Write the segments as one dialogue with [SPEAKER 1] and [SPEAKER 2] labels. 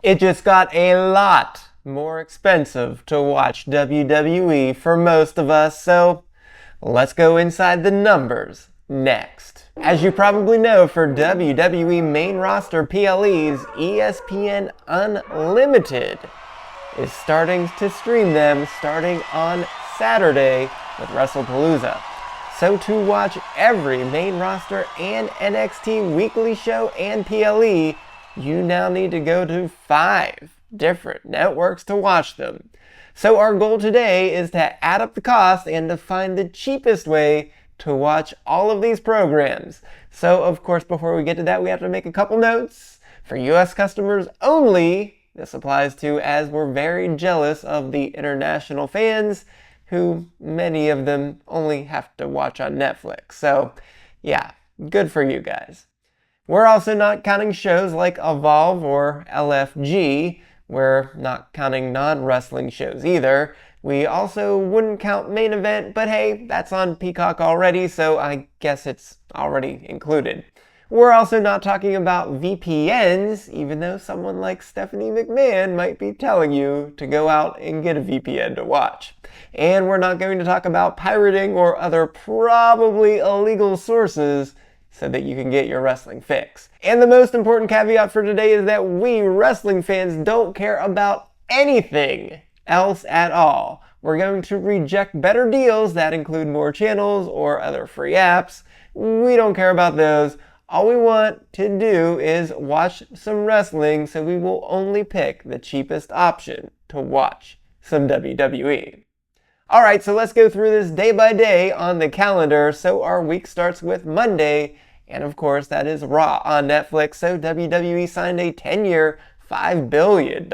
[SPEAKER 1] It just got a lot more expensive to watch WWE for most of us, so let's go inside the numbers next. As you probably know, for WWE main roster PLEs, ESPN Unlimited is starting to stream them starting on Saturday with Wrestlepalooza. So to watch every main roster and NXT weekly show and PLE, you now need to go to 5 different networks to watch them. So our goal today is to add up the cost and to find the cheapest way to watch all of these programs. So of course, before we get to that, we have to make a couple notes. For US customers only, this applies to as we're very jealous of the international fans, who many of them only have to watch on Netflix. So yeah, good for you guys. We're also not counting shows like Evolve or LFG. We're not counting non-wrestling shows either. We also wouldn't count Main Event, but hey, that's on Peacock already, so I guess it's already included. We're also not talking about VPNs, even though someone like Stephanie McMahon might be telling you to go out and get a VPN to watch. And we're not going to talk about pirating or other probably illegal sources so that you can get your wrestling fix. And the most important caveat for today is that we wrestling fans don't care about anything else at all. We're going to reject better deals that include more channels or other free apps. We don't care about those. All we want to do is watch some wrestling, so we will only pick the cheapest option to watch some WWE. Alright, so let's go through this day by day on the calendar. So our week starts with Monday, and of course that is Raw on Netflix. So WWE signed a 10-year, $5 billion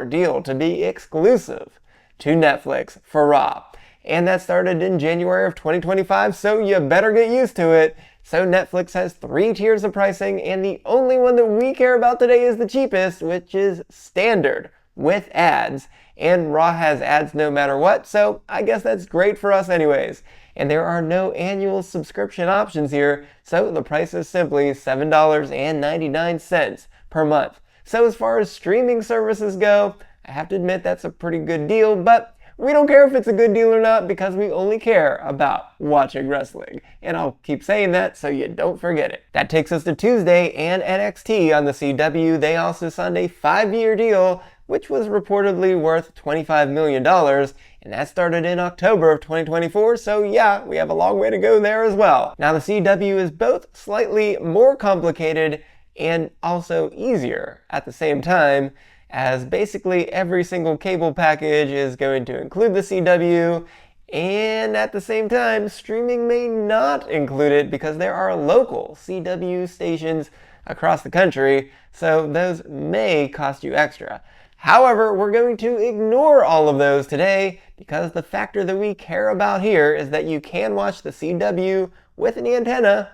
[SPEAKER 1] deal to be exclusive to Netflix for Raw. And that started in January of 2025, so you better get used to it. So Netflix has 3 tiers of pricing, and the only one that we care about today is the cheapest, which is standard with ads. And Raw has ads no matter what, so I guess that's great for us anyways. And there are no annual subscription options here, so the price is simply $7.99 per month. So as far as streaming services go, I have to admit that's a pretty good deal, but we don't care if it's a good deal or not because we only care about watching wrestling. And I'll keep saying that so you don't forget it. That takes us to Tuesday and NXT on the CW. They also signed a 5-year deal, which was reportedly worth $25 million. And that started in October of 2024. So yeah, we have a long way to go there as well. Now the CW is both slightly more complicated and also easier at the same time, as basically every single cable package is going to include the CW, and at the same time, streaming may not include it because there are local CW stations across the country, so those may cost you extra. However, we're going to ignore all of those today because the factor that we care about here is that you can watch the CW with an antenna,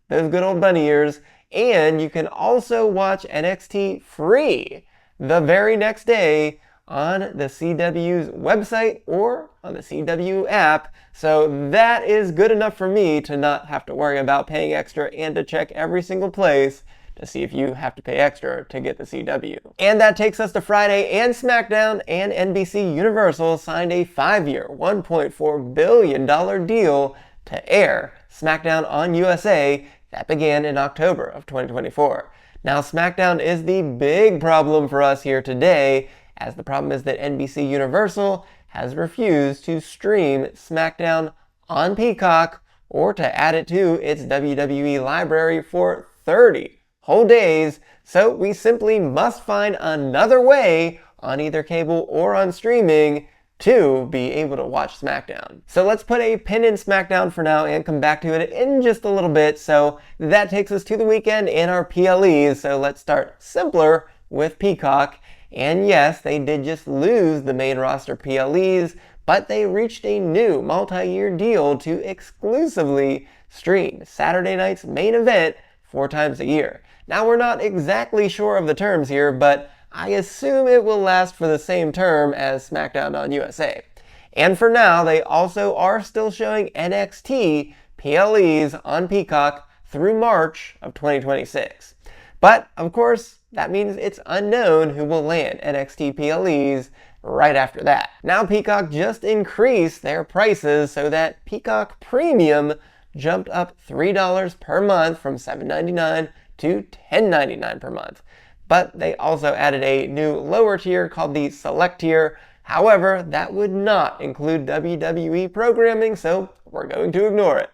[SPEAKER 1] those good old bunny ears, and you can also watch NXT free the very next day on the CW's website or on the CW app. So that is good enough for me to not have to worry about paying extra and to check every single place to see if you have to pay extra to get the CW. And that takes us to Friday, and SmackDown and NBC Universal signed a 5-year, $1.4 billion deal to air SmackDown on USA that began in October of 2024. Now, SmackDown is the big problem for us here today, as the problem is that NBC Universal has refused to stream SmackDown on Peacock or to add it to its WWE library for 30 whole days, so we simply must find another way on either cable or on streaming to be able to watch SmackDown. So let's put a pin in SmackDown for now and come back to it in just a little bit. So that takes us to the weekend and our PLEs. So let's start simpler with Peacock. And yes, they did just lose the main roster PLEs, but they reached a new multi-year deal to exclusively stream Saturday night's Main Event 4 times a year. Now, we're not exactly sure of the terms here, but I assume it will last for the same term as SmackDown on USA. And for now, they also are still showing NXT PLEs on Peacock through March of 2026. But, of course, that means it's unknown who will land NXT PLEs right after that. Now Peacock just increased their prices so that Peacock Premium jumped up $3 per month from $7.99 to $10.99 per month. But they also added a new lower tier called the Select tier. However, that would not include WWE programming, so we're going to ignore it.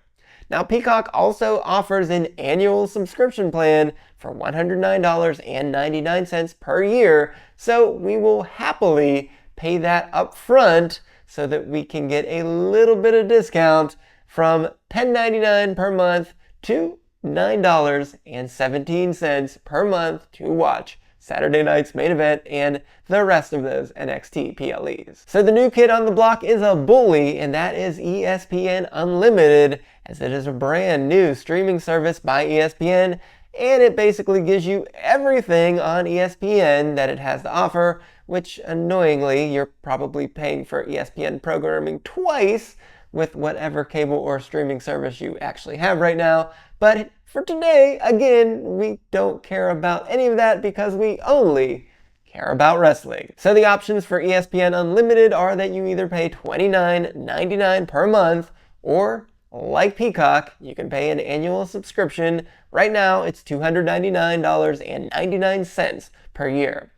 [SPEAKER 1] Now, Peacock also offers an annual subscription plan for $109.99 per year, so we will happily pay that up front so that we can get a little bit of discount from $10.99 per month to $9.17 per month to watch Saturday night's main event and the rest of those NXT PLEs. So the new kid on the block is a bully, and that is ESPN Unlimited, as it is a brand new streaming service by ESPN, and it basically gives you everything on ESPN that it has to offer, which annoyingly, you're probably paying for ESPN programming twice with whatever cable or streaming service you actually have right now. But for today, again, we don't care about any of that because we only care about wrestling. So the options for ESPN Unlimited are that you either pay $29.99 per month, or like Peacock, you can pay an annual subscription. Right now, it's $299.99 per year.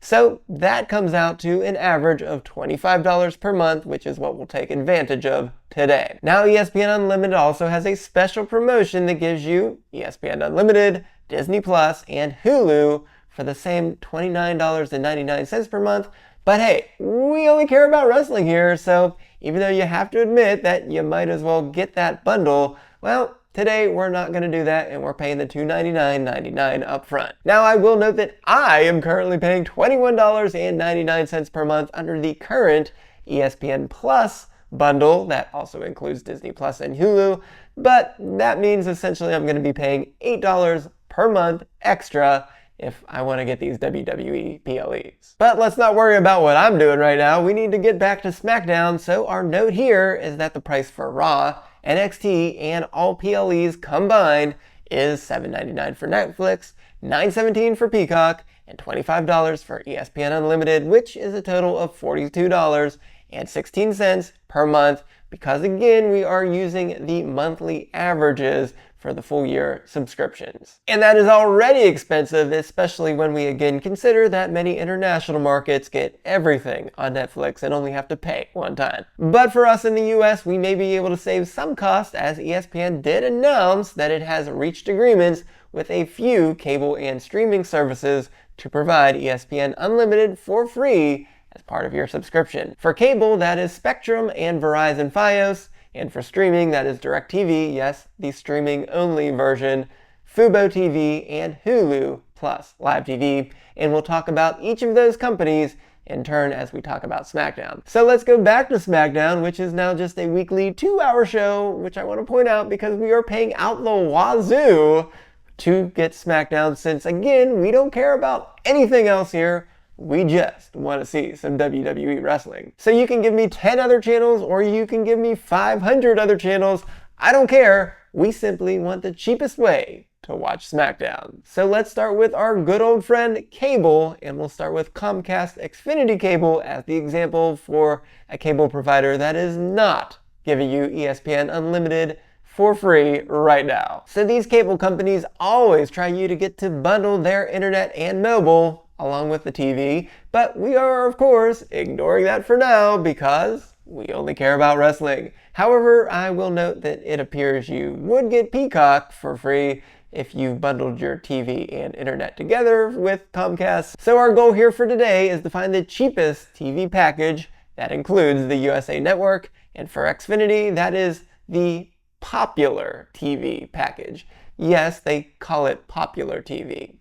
[SPEAKER 1] So that comes out to an average of $25 per month, which is what we'll take advantage of today. Now, ESPN Unlimited also has a special promotion that gives you ESPN Unlimited, Disney Plus, and Hulu for the same $29.99 per month. But hey, we only care about wrestling here, so even though you have to admit that you might as well get that bundle, well, today we're not going to do that, and we're paying the $299.99 up front. Now, I will note that I am currently paying $21.99 per month under the current ESPN Plus bundle that also includes Disney Plus and Hulu, but that means essentially I'm going to be paying $8 per month extra if I want to get these WWE PLEs. But let's not worry about what I'm doing right now. We need to get back to SmackDown, so our note here is that the price for Raw, NXT, and all PLEs combined is $7.99 for Netflix, $9.17 for Peacock, and $25 for ESPN Unlimited, which is a total of $42.16 per month, because again, we are using the monthly averages for the full year subscriptions. And that is already expensive, especially when we again consider that many international markets get everything on Netflix and only have to pay one time. But for us in the US, we may be able to save some cost, as ESPN did announce that it has reached agreements with a few cable and streaming services to provide ESPN Unlimited for free as part of your subscription. For cable, that is Spectrum and Verizon Fios. And for streaming, that is DirecTV, yes, the streaming-only version, Fubo TV, and Hulu Plus Live TV. And we'll talk about each of those companies in turn as we talk about SmackDown. So let's go back to SmackDown, which is now just a weekly 2-hour show, which I want to point out because we are paying out the wazoo to get SmackDown, since again, we don't care about anything else here. We just want to see some WWE wrestling. So you can give me 10 other channels, or you can give me 500 other channels. I don't care. We simply want the cheapest way to watch SmackDown. So let's start with our good old friend cable, and we'll start with Comcast Xfinity Cable as the example for a cable provider that is not giving you ESPN Unlimited for free right now. So these cable companies always try you to get to bundle their internet and mobile along with the TV, but we are, of course, ignoring that for now because we only care about wrestling. However, I will note that it appears you would get Peacock for free if you bundled your TV and internet together with Comcast. So our goal here for today is to find the cheapest TV package that includes the USA Network, and for Xfinity, that is the Popular TV package. Yes, they call it Popular TV.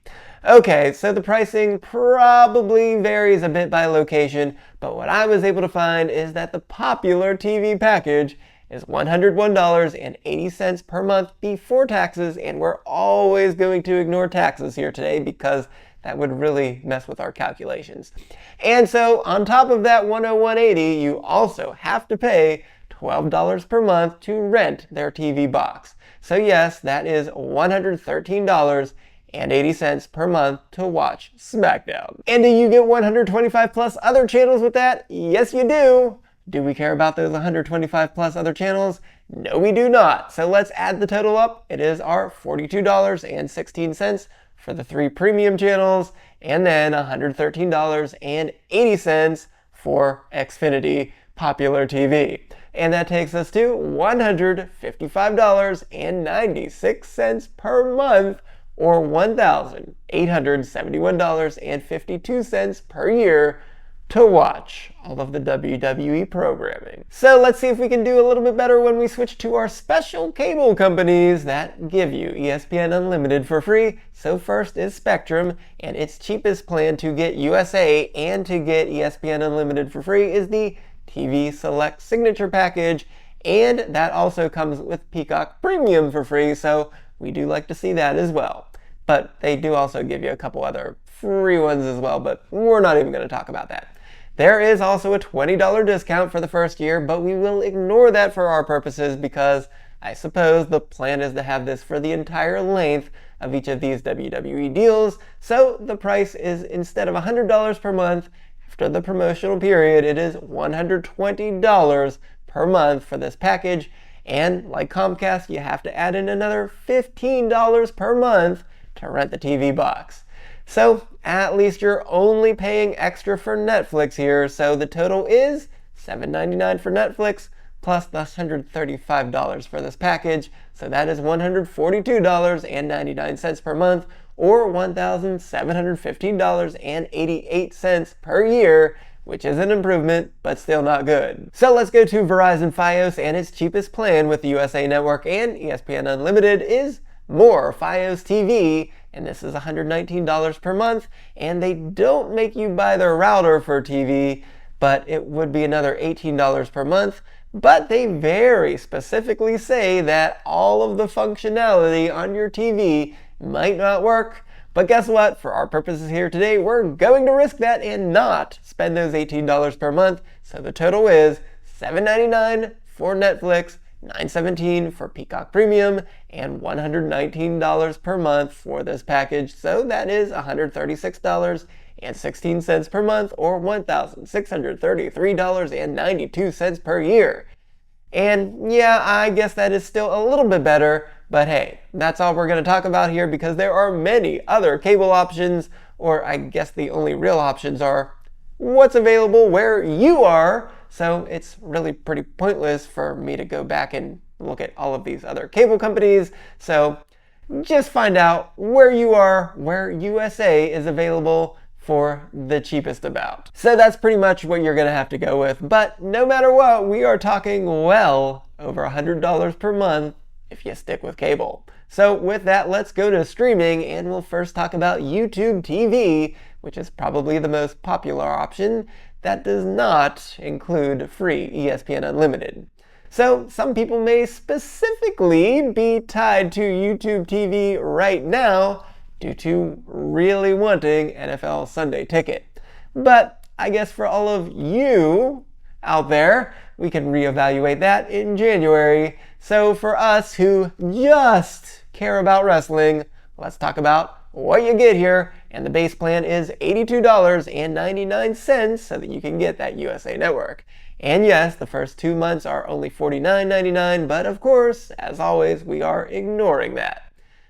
[SPEAKER 1] Okay, so the pricing probably varies a bit by location, but what I was able to find is that the Popular TV package is $101.80 per month before taxes, and we're always going to ignore taxes here today because that would really mess with our calculations. And so on top of that $101.80, you also have to pay $12 per month to rent their TV box. So yes, that is $113.80 $125.80 per month to watch SmackDown. And do you get 125 plus other channels with that? Yes, you do. Do we care about those 125 plus other channels? No, we do not. So let's add the total up. It is our $42.16 for the 3 premium channels, and then $113.80 for Xfinity Popular TV. And that takes us to $155.96 per month, or $1,871.52 per year to watch all of the WWE programming. So let's see if we can do a little bit better when we switch to our special cable companies that give you ESPN Unlimited for free. So first is Spectrum, and its cheapest plan to get USA and to get ESPN Unlimited for free is the TV Select Signature Package, and that also comes with Peacock Premium for free, so we do like to see that as well. But they do also give you a couple other free ones as well, but we're not even going to talk about that. There is also a $20 discount for the first year, but we will ignore that for our purposes because I suppose the plan is to have this for the entire length of each of these WWE deals. So the price is, instead of $100 per month, after the promotional period, it is $120 per month for this package. And like Comcast, you have to add in another $15 per month to rent the TV box. So at least you're only paying extra for Netflix here. So the total is $7.99 for Netflix plus the $135 for this package. So that is $142.99 per month, or $1,715.88 per year, which is an improvement, but still not good. So let's go to Verizon Fios, and its cheapest plan with the USA Network and ESPN Unlimited is more Fios TV, and this is $119 per month, and they don't make you buy their router for TV, but it would be another $18 per month. But they very specifically say that all of the functionality on your TV might not work. But guess what? For our purposes here today, we're going to risk that and not spend those $18 per month. So the total is $7.99 for Netflix, $9.17 for Peacock Premium, and $119 per month for this package. So that is $136.16 per month, or $1,633.92 per year. And yeah, I guess that is still a little bit better, but hey, that's all we're going to talk about here because there are many other cable options, or I guess the only real options are what's available where you are. So it's really pretty pointless for me to go back and look at all of these other cable companies. So just find out where you are, where USA is available for the cheapest about. So that's pretty much what you're going to have to go with. But no matter what, we are talking well over $100 per month if you stick with cable. So with that, let's go to streaming, and we'll first talk about YouTube TV, which is probably the most popular option that does not include free ESPN Unlimited. So some people may specifically be tied to YouTube TV right now due to really wanting NFL Sunday Ticket. But I guess for all of you out there, we can reevaluate that in January. So for us who just care about wrestling, let's talk about what you get here. And the base plan is $82.99 so that you can get that USA Network. And yes, the first 2 months are only $49.99, but of course, as always, we are ignoring that.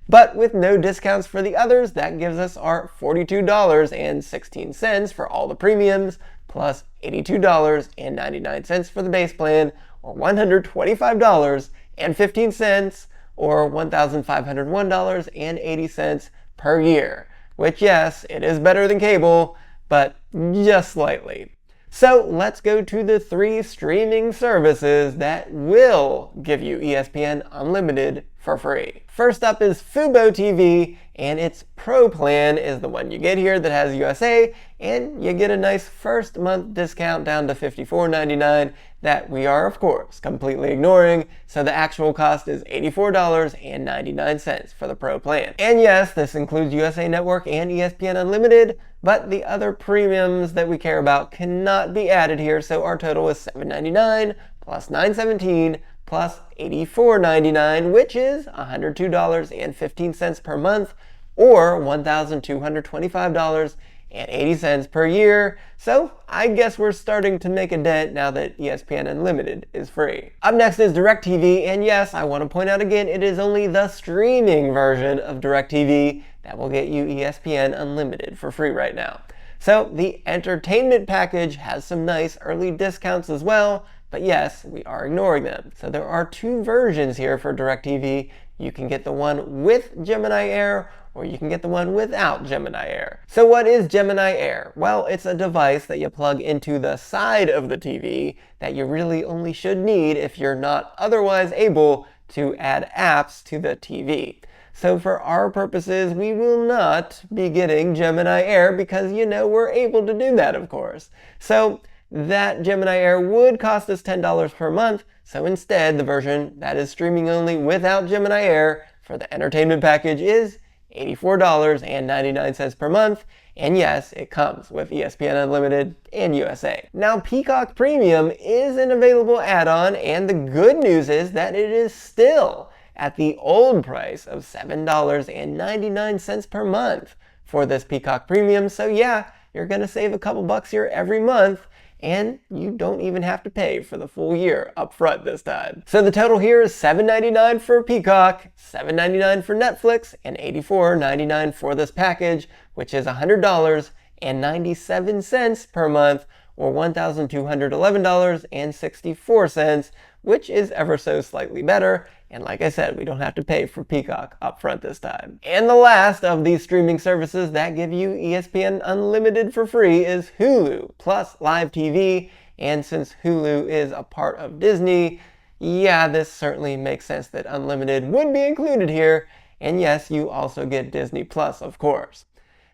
[SPEAKER 1] But with no discounts for the others, that gives us our $42.16 for all the premiums, plus $82.99 for the base plan, or $125.15, or $1,501.80 per year. Which, yes, it is better than cable, but just slightly. So let's go to the 3 streaming services that will give you ESPN Unlimited for free. First up is Fubo TV, and its Pro plan is the one you get here that has USA, and you get a nice first month discount down to $54.99 that we are, of course, completely ignoring, so the actual cost is $84.99 for the Pro plan. And yes, this includes USA Network and ESPN Unlimited, but the other premiums that we care about cannot be added here, so our total is $7.99 plus $9.17 plus $84.99, which is $102.15 per month, or $1,225.80 per year. So I guess we're starting to make a dent now that ESPN Unlimited is free. Up next is DirecTV, and yes, I want to point out again, it is only the streaming version of DirecTV that will get you ESPN Unlimited for free right now. So the entertainment package has some nice early discounts as well, but yes, we are ignoring them. So there are two versions here for DirecTV. You can get the one with Gemini Air, or you can get the one without Gemini Air. So what is Gemini Air? Well, it's a device that you plug into the side of the TV that you really only should need if you're not otherwise able to add apps to the TV. So for our purposes, we will not be getting Gemini Air because, you know, we're able to do that, of course. So that Gemini Air would cost us $10 per month. So instead, the version that is streaming only without Gemini Air for the entertainment package is $84.99 per month. And yes, it comes with ESPN Unlimited and USA. Now, Peacock Premium is an available add-on, and the good news is that it is still at the old price of $7.99 per month for this Peacock Premium. So yeah, you're gonna save a couple bucks here every month, and you don't even have to pay for the full year up front this time. So the total here is $7.99 for Peacock, $7.99 for Netflix, and $84.99 for this package, which is $100.97 per month, or $1,211.64, which is ever so slightly better. And like I said, we don't have to pay for Peacock up front this time. And the last of these streaming services that give you ESPN Unlimited for free is Hulu plus Live TV. And since Hulu is a part of Disney, yeah, this certainly makes sense that Unlimited would be included here. And yes, you also get Disney Plus, of course.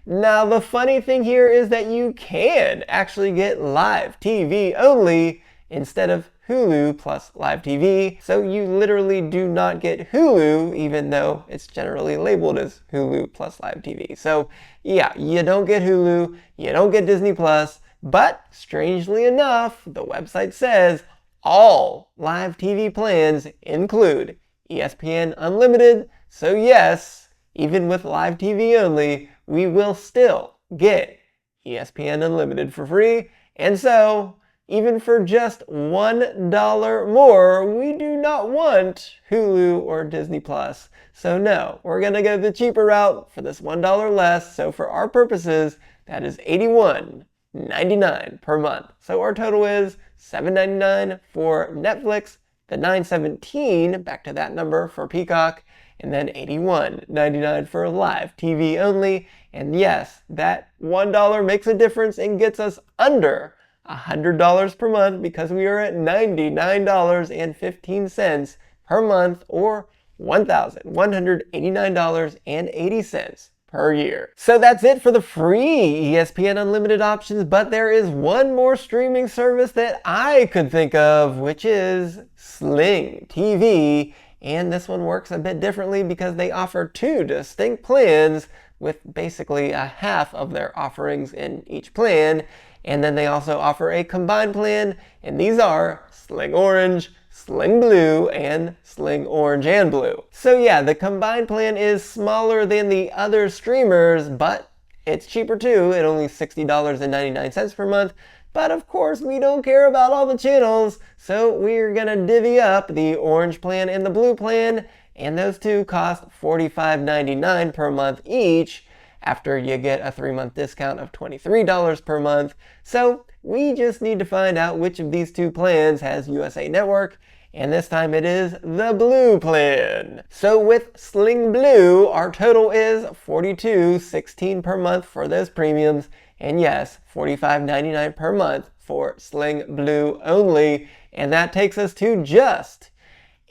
[SPEAKER 1] Now, the funny thing here is that you can actually get Live TV only instead of Hulu plus Live TV. So you literally do not get Hulu, even though it's generally labeled as Hulu plus Live TV. So yeah, you don't get Hulu, you don't get Disney Plus, but strangely enough, the website says all Live TV plans include ESPN Unlimited. So yes, even with Live TV only, we will still get ESPN Unlimited for free. And so, even for just $1 more, we do not want Hulu or Disney Plus. So no, we're gonna go the cheaper route for this $1 less. So for our purposes, that is $81.99 per month. So our total is $7.99 for Netflix, the $9.17, back to that number, for Peacock, and then $81.99 for Live TV only. And yes, that $1 makes a difference and gets us under $100 per month, because we are at $99.15 per month, or $1,189.80 per year. So that's it for the free ESPN Unlimited options, but there is one more streaming service that I could think of, which is Sling TV. And this one works a bit differently because they offer two distinct plans with basically a half of their offerings in each plan. And then they also offer a combined plan, and these are Sling Orange, Sling Blue, and Sling Orange and Blue. So yeah, the combined plan is smaller than the other streamers, but it's cheaper too at only $60.99 per month. But of course, we don't care about all the channels, so we're gonna divvy up the orange plan and the blue plan, and those two cost $45.99 per month each, after you get a 3-month discount of $23 per month. So we just need to find out which of these two plans has USA Network, and this time it is the blue plan. So with Sling Blue, our total is $42.16 per month for those premiums, and yes, $45.99 per month for Sling Blue only, and that takes us to just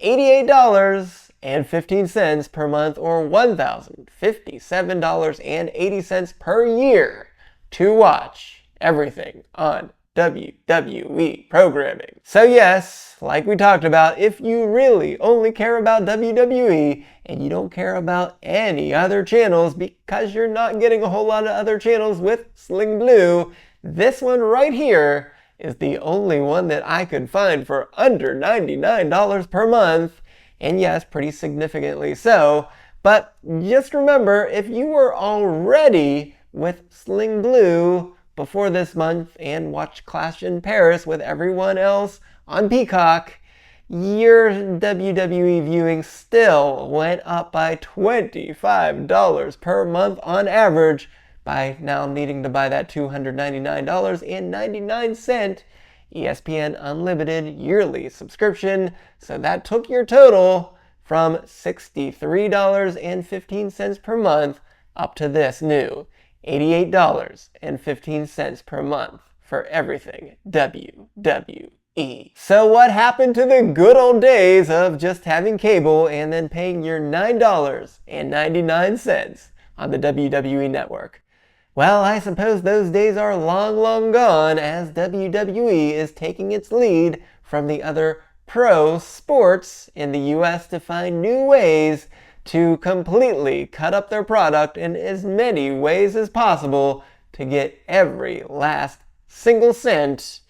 [SPEAKER 1] $88.15 per month, or $1,057.80 per year to watch everything on WWE programming. So yes, like we talked about, if you really only care about WWE and you don't care about any other channels because you're not getting a whole lot of other channels with Sling Blue, this one right here is the only one that I could find for under $99 per month. And yes, pretty significantly so. But just remember, if you were already with Sling Blue before this month and watched Clash in Paris with everyone else on Peacock, your WWE viewing still went up by $25 per month on average by now needing to buy that $299.99 ESPN Unlimited yearly subscription. So that took your total from $63.15 per month up to this new $88.15 per month for everything WWE. So what happened to the good old days of just having cable and then paying your $9.99 on the WWE network? Well, I suppose those days are long, long gone, as WWE is taking its lead from the other pro sports in the US to find new ways to completely cut up their product in as many ways as possible to get every last single cent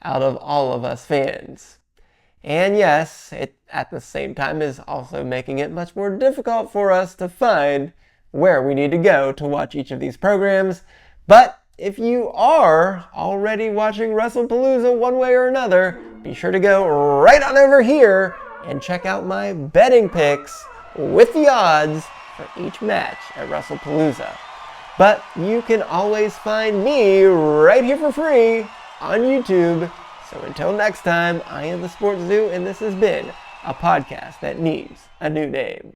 [SPEAKER 1] out of all of us fans. And yes, it at the same time is also making it much more difficult for us to find where we need to go to watch each of these programs. But if you are already watching Wrestlepalooza one way or another, be sure to go right on over here and check out my betting picks with the odds for each match at Wrestlepalooza. But you can always find me right here for free on YouTube. So until next time, I am the SportsZu, and this has been a podcast that needs a new name.